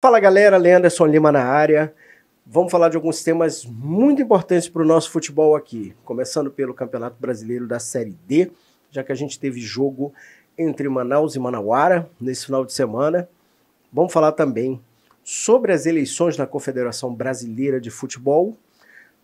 Fala galera, Leanderson Lima na área. Vamos falar de alguns temas muito importantes para o nosso futebol aqui. Começando pelo Campeonato Brasileiro da Série D, já que a gente teve jogo entre Manaus e Manauara nesse final de semana. Vamos falar também sobre as eleições na Confederação Brasileira de Futebol.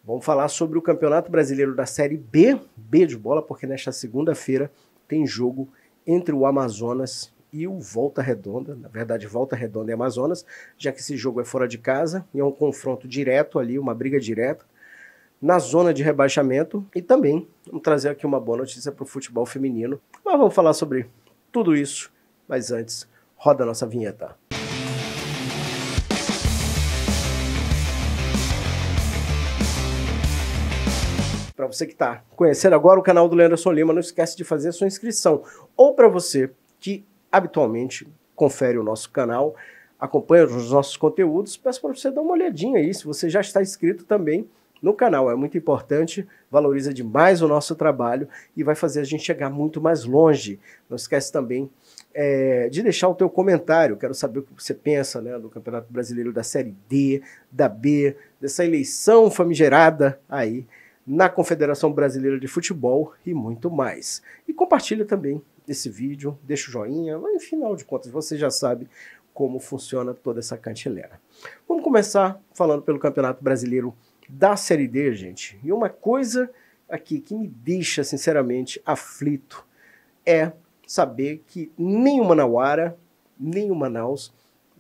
Vamos falar sobre o Campeonato Brasileiro da Série B, B de bola, porque nesta segunda-feira tem jogo entre o Amazonas e o Volta Redonda, na verdade Volta Redonda e Amazonas, já que esse jogo é fora de casa e é um confronto direto ali, uma briga direta, na zona de rebaixamento. E também vamos trazer aqui uma boa notícia para o futebol feminino. Mas vamos falar sobre tudo isso, mas antes, roda a nossa vinheta. Para você que está conhecendo agora o canal do Leanderson Lima, não esquece de fazer a sua inscrição. Ou para você que habitualmente confere o nosso canal, acompanha os nossos conteúdos, peço para você dar uma olhadinha aí, se você já está inscrito também no canal. É muito importante, valoriza demais o nosso trabalho e vai fazer a gente chegar muito mais longe. Não esquece também de deixar o teu comentário. Quero saber o que você pensa, né, do Campeonato Brasileiro da Série D, da B, dessa eleição famigerada aí na Confederação Brasileira de Futebol e muito mais. E compartilha também esse vídeo, deixa o joinha, mas no final de contas você já sabe como funciona toda essa cantilena. Vamos começar falando pelo Campeonato Brasileiro da Série D, gente. E uma coisa aqui que me deixa sinceramente aflito é saber que nem o Manauara, nem o Manaus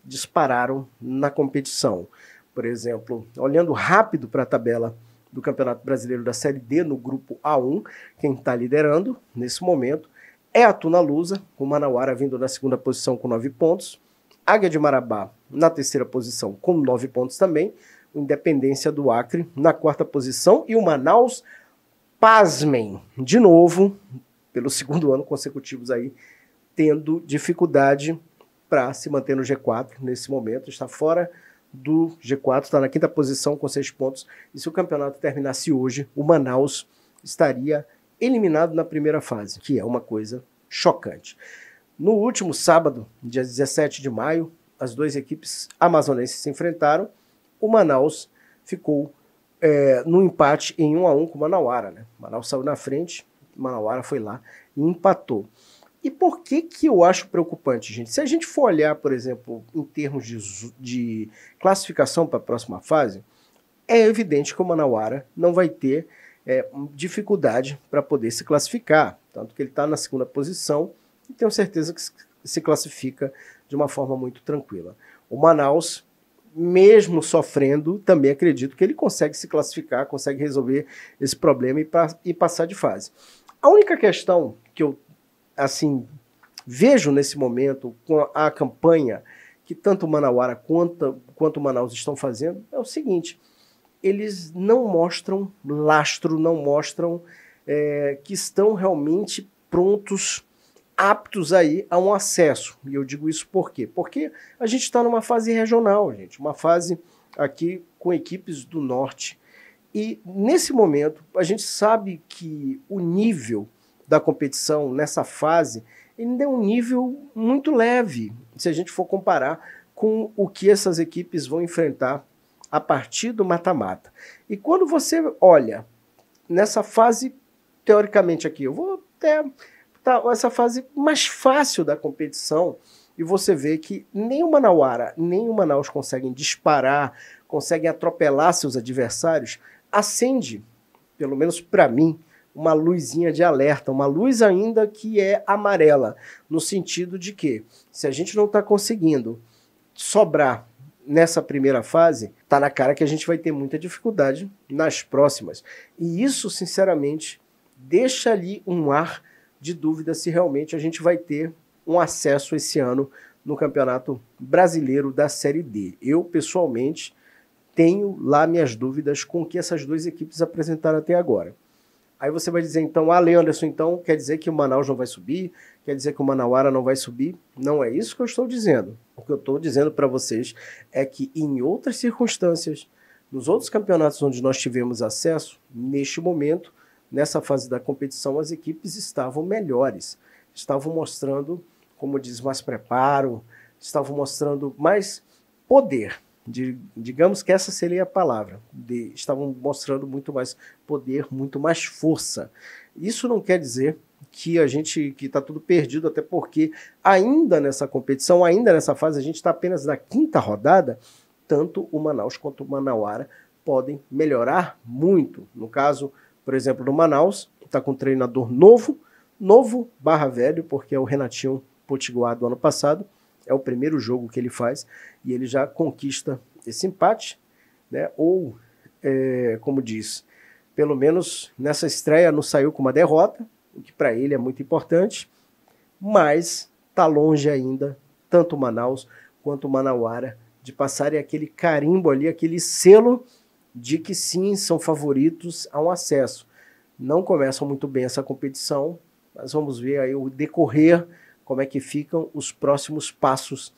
dispararam na competição. Por exemplo, olhando rápido para a tabela do Campeonato Brasileiro da Série D, no grupo A1, quem está liderando nesse momento é a Tuna Lusa, o Manauara vindo na segunda posição com 9 pontos, Águia de Marabá na terceira posição com 9 pontos também, o Independência do Acre na quarta posição e o Manaus, pasmem, de novo, pelo segundo ano consecutivos aí, tendo dificuldade para se manter no G4 nesse momento, está fora do G4, está na quinta posição com 6 pontos, e se o campeonato terminasse hoje, o Manaus estaria eliminado na primeira fase, que é uma coisa chocante. No último sábado, dia 17 de maio, as duas equipes amazonenses se enfrentaram, o Manaus ficou no empate em 1-1 com o Manauara, né? O Manaus saiu na frente, o Manauara foi lá e empatou. E por que eu acho preocupante, gente? Se a gente for olhar, por exemplo, em termos de classificação para a próxima fase, é evidente que o Manauara não vai ter dificuldade para poder se classificar, tanto que ele está na segunda posição e tenho certeza que se classifica de uma forma muito tranquila. O Manaus, mesmo sofrendo, também acredito que ele consegue se classificar, consegue resolver esse problema e passar de fase. A única questão que eu assim vejo nesse momento com a campanha que tanto o Manauara quanto o Manaus estão fazendo é o seguinte: eles não mostram lastro, não mostram que estão realmente prontos, aptos aí a um acesso. E eu digo isso por quê? Porque a gente está numa fase regional, gente, uma fase aqui com equipes do norte. E nesse momento a gente sabe que o nível da competição nessa fase ainda é um nível muito leve, se a gente for comparar com o que essas equipes vão enfrentar a partir do mata-mata. E quando você olha nessa fase, teoricamente aqui, eu vou até essa fase mais fácil da competição, e você vê que nem o Manauara, nem o Manaus conseguem disparar, conseguem atropelar seus adversários, acende, pelo menos para mim, uma luzinha de alerta, uma luz ainda que é amarela, no sentido de que, se a gente não está conseguindo sobrar nessa primeira fase, tá na cara que a gente vai ter muita dificuldade nas próximas. E isso, sinceramente, deixa ali um ar de dúvida se realmente a gente vai ter um acesso esse ano no Campeonato Brasileiro da Série D. Eu, pessoalmente, tenho lá minhas dúvidas com o que essas duas equipes apresentaram até agora. Aí você vai dizer, então, Leanderson, então quer dizer que o Manaus não vai subir? Quer dizer que o Manauara não vai subir? Não é isso que eu estou dizendo. O que eu estou dizendo para vocês é que em outras circunstâncias, nos outros campeonatos onde nós tivemos acesso, neste momento, nessa fase da competição, as equipes estavam melhores. Estavam mostrando, como diz, mais preparo, estavam mostrando mais poder. Digamos que essa seria a palavra. Estavam mostrando muito mais poder, muito mais força. Isso não quer dizer que está tudo perdido, até porque ainda nessa competição, ainda nessa fase, a gente está apenas na 5ª rodada, tanto o Manaus quanto o Manauara podem melhorar muito. No caso, por exemplo, no Manaus, está com um treinador novo barra velho, porque é o Renatinho Potiguar do ano passado, é o primeiro jogo que ele faz, e ele já conquista esse empate, né? Ou, como diz, pelo menos nessa estreia não saiu com uma derrota, o que para ele é muito importante, mas está longe ainda, tanto o Manaus quanto o Manauara, de passarem aquele carimbo ali, aquele selo de que sim, são favoritos a um acesso. Não começam muito bem essa competição, mas vamos ver aí o decorrer, como é que ficam os próximos passos,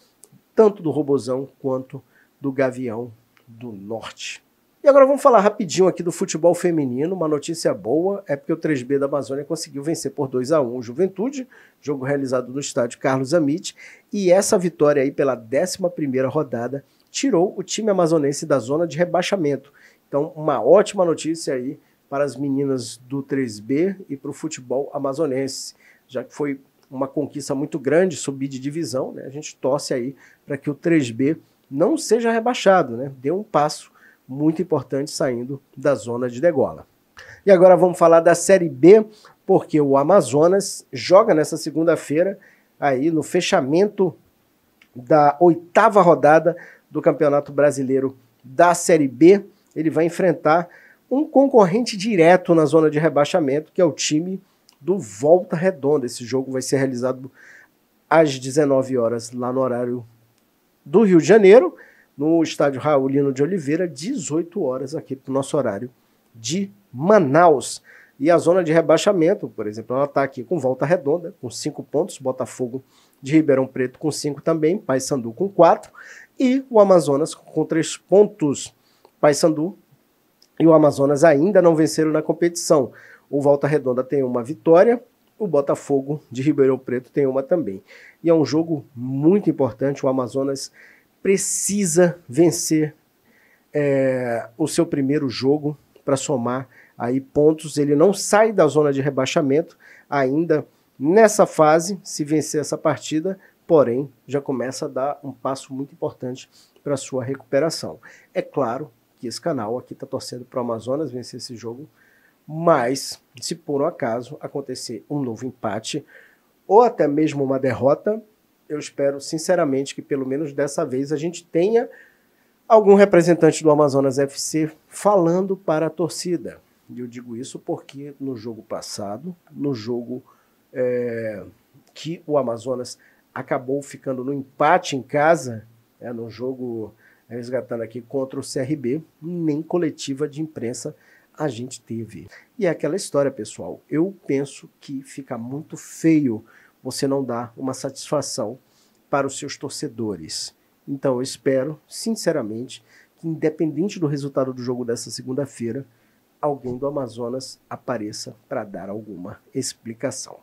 tanto do Robozão quanto do Gavião do Norte. E agora vamos falar rapidinho aqui do futebol feminino. Uma notícia boa é porque o 3B da Amazônia conseguiu vencer por 2-1 o Juventude, jogo realizado no estádio Carlos Amit, e essa vitória aí pela 11ª rodada tirou o time amazonense da zona de rebaixamento. Então, uma ótima notícia aí para as meninas do 3B e para o futebol amazonense, já que foi uma conquista muito grande, subir de divisão, né? A gente torce aí para que o 3B não seja rebaixado, né? Dê um passo muito importante saindo da zona de degola. E agora vamos falar da Série B, porque o Amazonas joga nessa segunda-feira, aí no fechamento da 8ª rodada do Campeonato Brasileiro da Série B. Ele vai enfrentar um concorrente direto na zona de rebaixamento, que é o time do Volta Redonda. Esse jogo vai ser realizado às 19 horas lá no horário do Rio de Janeiro, no estádio Raulino de Oliveira, 18 horas aqui para o nosso horário de Manaus. E a zona de rebaixamento, por exemplo, ela está aqui com Volta Redonda, com 5 pontos, Botafogo de Ribeirão Preto com 5 também, Paysandu com 4, e o Amazonas com 3 pontos. Paysandu e o Amazonas ainda não venceram na competição. O Volta Redonda tem uma vitória, o Botafogo de Ribeirão Preto tem uma também. E é um jogo muito importante, o Amazonas precisa vencer o seu primeiro jogo para somar aí pontos. Ele não sai da zona de rebaixamento ainda nessa fase, se vencer essa partida, porém já começa a dar um passo muito importante para a sua recuperação. É claro que esse canal aqui está torcendo para o Amazonas vencer esse jogo, mas se por um acaso acontecer um novo empate ou até mesmo uma derrota, eu espero sinceramente que pelo menos dessa vez a gente tenha algum representante do Amazonas FC falando para a torcida. E eu digo isso porque no jogo passado, no jogo que o Amazonas acabou ficando no empate em casa, no jogo resgatando aqui contra o CRB, nem coletiva de imprensa a gente teve. E é aquela história, pessoal, eu penso que fica muito feio você não dar uma satisfação para os seus torcedores. Então eu espero, sinceramente, que independente do resultado do jogo dessa segunda-feira, alguém do Amazonas apareça para dar alguma explicação.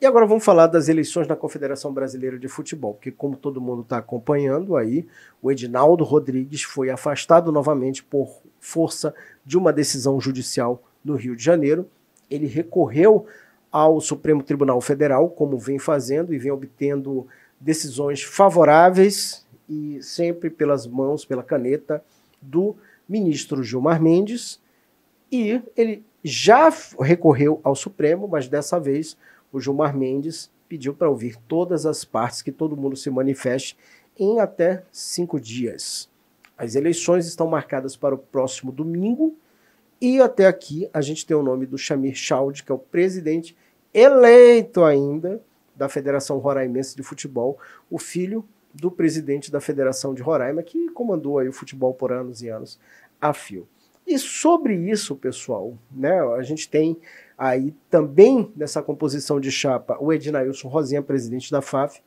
E agora vamos falar das eleições na Confederação Brasileira de Futebol, porque como todo mundo está acompanhando aí, o Edinaldo Rodrigues foi afastado novamente por força de uma decisão judicial no Rio de Janeiro. Ele recorreu ao Supremo Tribunal Federal, como vem fazendo e vem obtendo decisões favoráveis e sempre pelas mãos, pela caneta do ministro Gilmar Mendes, e ele já recorreu ao Supremo, mas dessa vez o Gilmar Mendes pediu para ouvir todas as partes, que todo mundo se manifeste em até 5 dias. As eleições estão marcadas para o próximo domingo, e até aqui a gente tem o nome do Chamir Chaude, que é o presidente eleito ainda da Federação Roraimense de Futebol, o filho do presidente da Federação de Roraima, que comandou aí o futebol por anos e anos a fio. E sobre isso, pessoal, né, a gente tem aí também nessa composição de chapa o Ednailson Rosinha, presidente da FAF,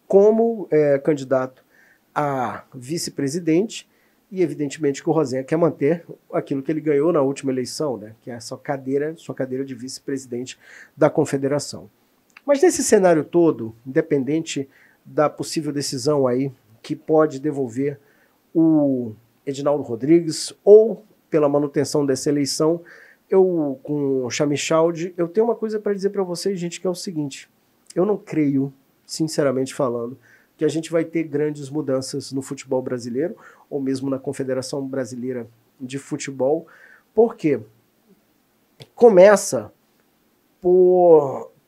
como candidato a vice-presidente, e evidentemente que o Rosinha quer manter aquilo que ele ganhou na última eleição, né, que é a sua cadeira de vice-presidente da Confederação. Mas nesse cenário todo, independente da possível decisão aí que pode devolver o Edinaldo Rodrigues ou pela manutenção dessa eleição, eu, com o Chamichaldi, eu tenho uma coisa para dizer para vocês, gente, que é o seguinte: eu não creio, sinceramente falando, que a gente vai ter grandes mudanças no futebol brasileiro, ou mesmo na Confederação Brasileira de Futebol, porque começa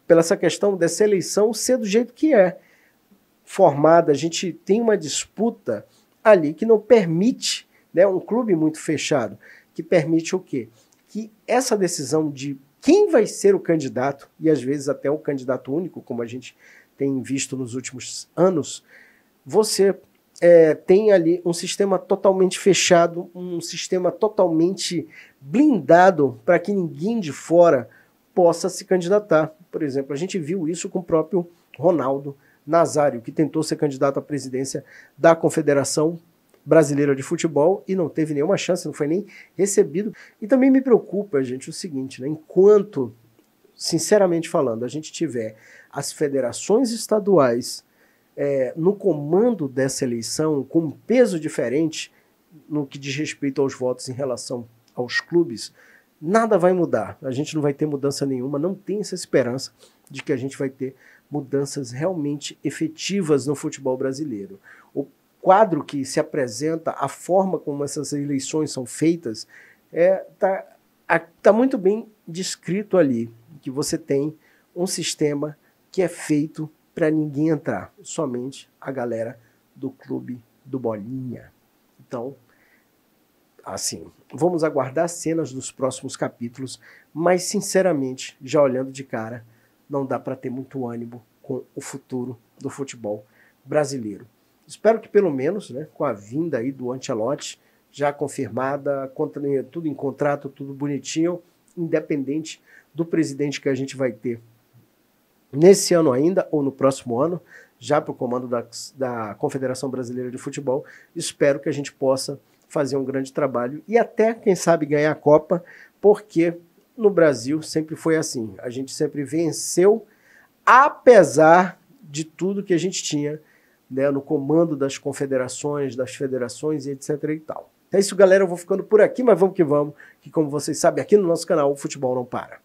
pela essa questão dessa eleição ser do jeito que é formada. A gente tem uma disputa ali que não permite, né, um clube muito fechado, que permite o quê? Que essa decisão de quem vai ser o candidato, e às vezes até o candidato único, como a gente tem visto nos últimos anos, você tem ali um sistema totalmente fechado, um sistema totalmente blindado para que ninguém de fora possa se candidatar. Por exemplo, a gente viu isso com o próprio Ronaldo Nazário, que tentou ser candidato à presidência da Confederação Brasileira de Futebol e não teve nenhuma chance, não foi nem recebido. E também me preocupa, gente, o seguinte, né? Enquanto, sinceramente falando, a gente tiver as federações estaduais no comando dessa eleição, com um peso diferente no que diz respeito aos votos em relação aos clubes, nada vai mudar. A gente não vai ter mudança nenhuma, não tem essa esperança de que a gente vai ter mudanças realmente efetivas no futebol brasileiro. O quadro que se apresenta, a forma como essas eleições são feitas, tá muito bem descrito ali, que você tem um sistema que é feito para ninguém entrar, somente a galera do clube do Bolinha. Então, assim, vamos aguardar cenas dos próximos capítulos, mas sinceramente, já olhando de cara, não dá para ter muito ânimo com o futuro do futebol brasileiro. Espero que pelo menos, né, com a vinda aí do Ancelotti, já confirmada, tudo em contrato, tudo bonitinho, independente do presidente que a gente vai ter nesse ano ainda, ou no próximo ano, já para o comando da Confederação Brasileira de Futebol, espero que a gente possa fazer um grande trabalho e até, quem sabe, ganhar a Copa, porque no Brasil sempre foi assim, a gente sempre venceu, apesar de tudo que a gente tinha, né, no comando das confederações, das federações e etc e tal. É isso, galera, eu vou ficando por aqui, mas vamos que vamos, que como vocês sabem, aqui no nosso canal o futebol não para.